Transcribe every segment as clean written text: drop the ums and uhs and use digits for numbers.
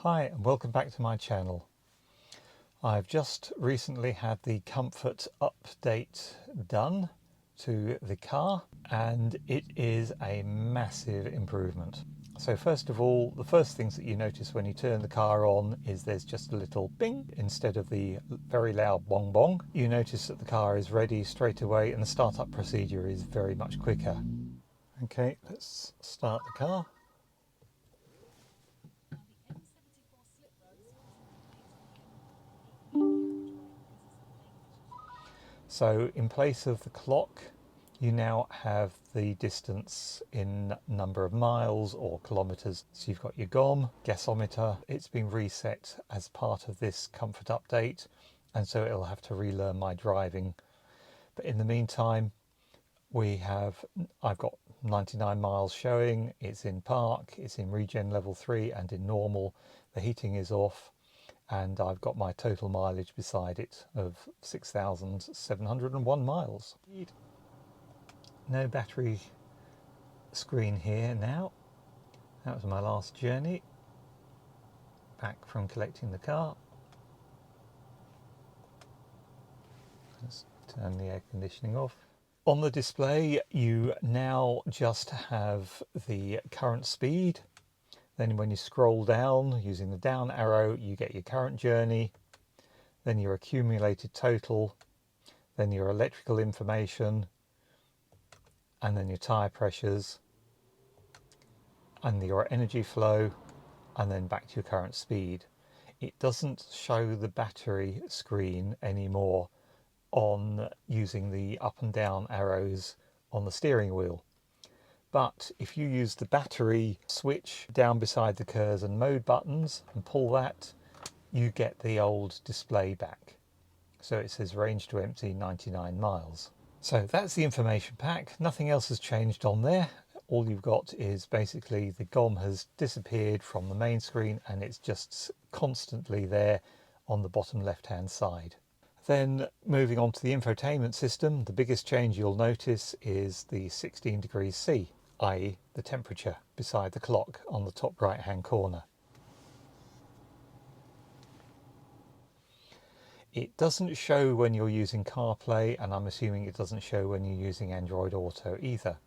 Hi and welcome back to my channel. I've just recently had the comfort update done to the car and it is a massive improvement. So first of all, the first things that you notice when you turn the car on is there's just a little bing instead of the very loud bong bong. You notice that the car is ready straight away and the startup procedure is very much quicker. Okay, let's start the car. So in place of the clock, you now have the distance in number of miles or kilometers. So you've got your GOM, gasometer. It's been reset as part of this comfort update, and so it'll have to relearn my driving. But in the meantime, I've got 99 miles showing. It's in park, it's in regen level 3 and in normal. The heating is off. And I've got my total mileage beside it of 6,701 miles. No battery screen here now. That was my last journey back from collecting the car. Let's turn the air conditioning off. On the display, you now just have the current speed. Then when you scroll down using the down arrow, you get your current journey, then your accumulated total, then your electrical information, and then your tyre pressures, and your energy flow, and then back to your current speed. It doesn't show the battery screen anymore on using the up and down arrows on the steering wheel. But if you use the battery switch down beside the KERS and mode buttons and pull that, you get the old display back. So it says range to empty 99 miles. So that's the information pack. Nothing else has changed on there. All you've got is basically the GOM has disappeared from the main screen and it's just constantly there on the bottom left hand side. Then moving on to the infotainment system, the biggest change you'll notice is the 16 degrees C, i.e. the temperature beside the clock on the top right hand corner. It doesn't show when you're using CarPlay, and I'm assuming it doesn't show when you're using Android Auto either.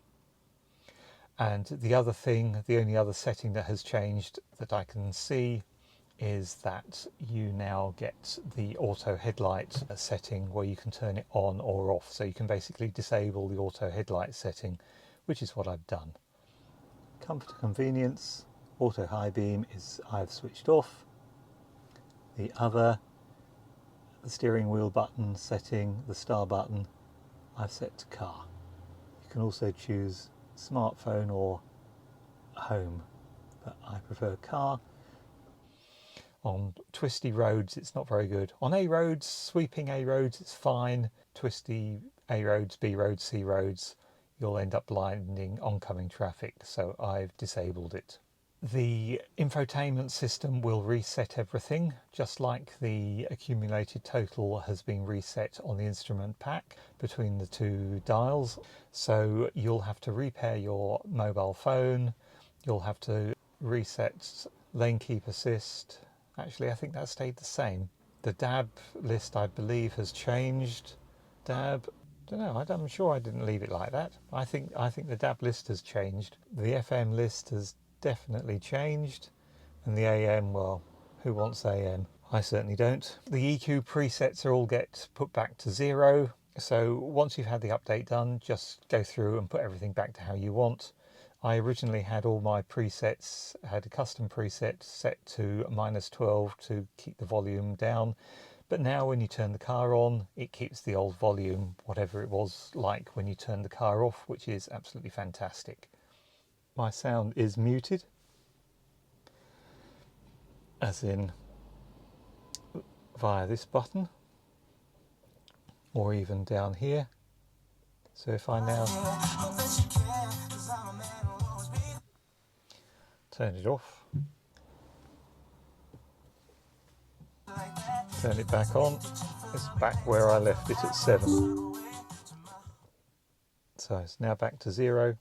And the other thing, the only other setting that has changed that I can see is that you now get the auto headlight setting where you can turn it on or off. So you can basically disable the auto headlight setting, which is what I've done. Comfort and convenience, auto high beam I've switched off. The steering wheel button setting, the star button, I've set to car. You can also choose smartphone or home, but I prefer car. On twisty roads, it's not very good. On A roads, sweeping A roads, it's fine. Twisty A roads, B roads, C roads, you'll end up blinding oncoming traffic, so I've disabled it. The infotainment system will reset everything, just like the accumulated total has been reset on the instrument pack between the two dials. So you'll have to repair your mobile phone, you'll have to reset lane keep assist. Actually, I think that stayed the same. The DAB list, I believe, has changed. DAB, don't know, I'm sure I didn't leave it like that. I think the DAB list has changed. The FM list has definitely changed. And the AM, well, who wants AM? I certainly don't. The EQ presets all get put back to 0. So once you've had the update done, just go through and put everything back to how you want. I originally had all my presets, had a custom preset set to -12 to keep the volume down. But now when you turn the car on, it keeps the old volume, whatever it was like when you turned the car off, which is absolutely fantastic. My sound is muted, as in via this button, or even down here. So if I now turn it off, turn it back on, it's back where I left it at 7. So it's now back to 0.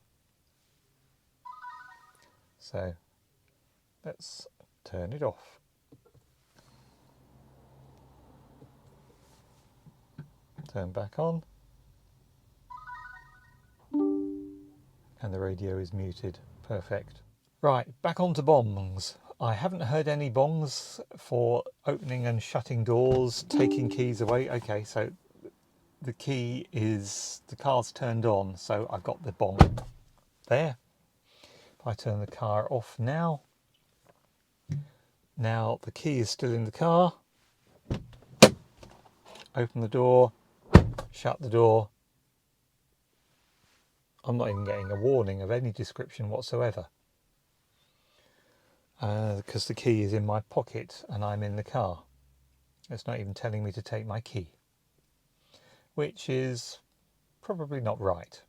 So let's turn it off. Turn back on. And the radio is muted. Perfect. Right, back on to bongs. I haven't heard any bongs for opening and shutting doors, taking keys away. Okay, so the key is, the car's turned on, so I've got the bong there. If I turn the car off now the key is still in the car. Open the door, shut the door. I'm not even getting a warning of any description whatsoever, because the key is in my pocket and I'm in the car. It's not even telling me to take my key, which is probably not right.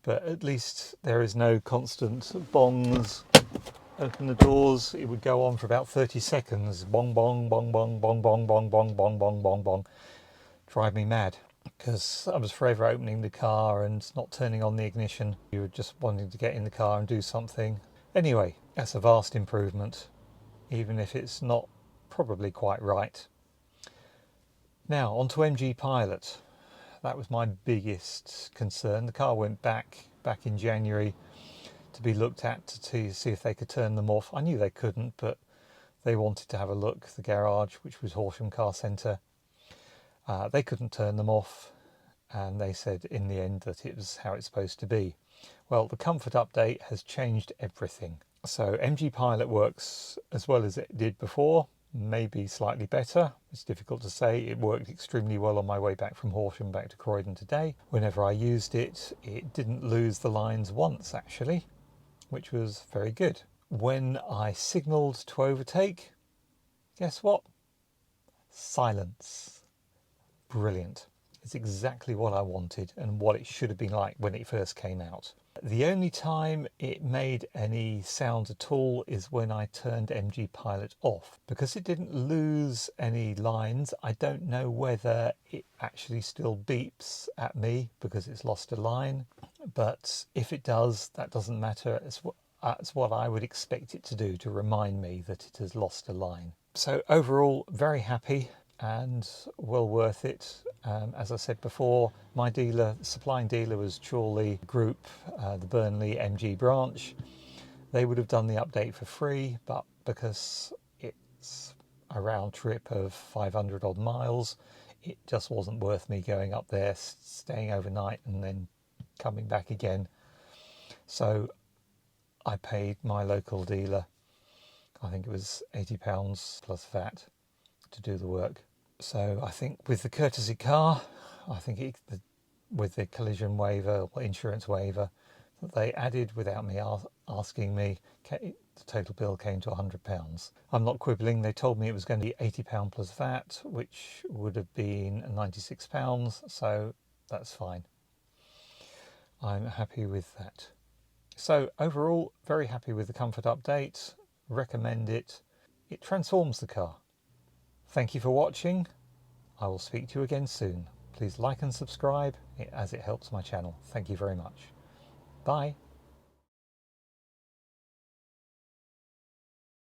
But at least there is no constant bongs. Open the doors, it would go on for about 30 seconds. Bong, bong, bong, bong, bong, bong, bong, bong, bong, bong, bong, bong. Drive me mad, because I was forever opening the car and not turning on the ignition. You were just wanting to get in the car and do something. Anyway, that's a vast improvement, even if it's not probably quite right. Now, on to MG Pilot. That was my biggest concern. The car went back in January to be looked at to see if they could turn them off. I knew they couldn't, but they wanted to have a look. The garage, which was Horsham Car Centre, they couldn't turn them off, and they said in the end that it was how it's supposed to be. Well, the comfort update has changed everything. So MG Pilot works as well as it did before, maybe slightly better. It's difficult to say. It worked extremely well on my way back from Horsham back to Croydon today. Whenever I used it, it didn't lose the lines once actually, which was very good. When I signalled to overtake, guess what? Silence. Brilliant. It's exactly what I wanted and what it should have been like when it first came out. The only time it made any sound at all is when I turned MG Pilot off. Because it didn't lose any lines, I don't know whether it actually still beeps at me because it's lost a line. But if it does, that doesn't matter. It's what I would expect it to do, to remind me that it has lost a line. So overall, very happy and well worth it. As I said before, my supplying dealer was Chorley Group, the Burnley MG branch. They would have done the update for free, but because it's a round trip of 500 odd miles, it just wasn't worth me going up there, staying overnight and then coming back again. So I paid my local dealer, I think it was £80 plus VAT, to do the work. So I think with the courtesy car, I think with the collision waiver or insurance waiver that they added without me asking me, the total bill came to £100. I'm not quibbling. They told me it was going to be £80 plus VAT, which would have been £96, so that's fine. I'm happy with that. So overall, very happy with the comfort update. Recommend it. It transforms the car. Thank you for watching. I will speak to you again soon. Please like and subscribe as it helps my channel. Thank you very much. Bye.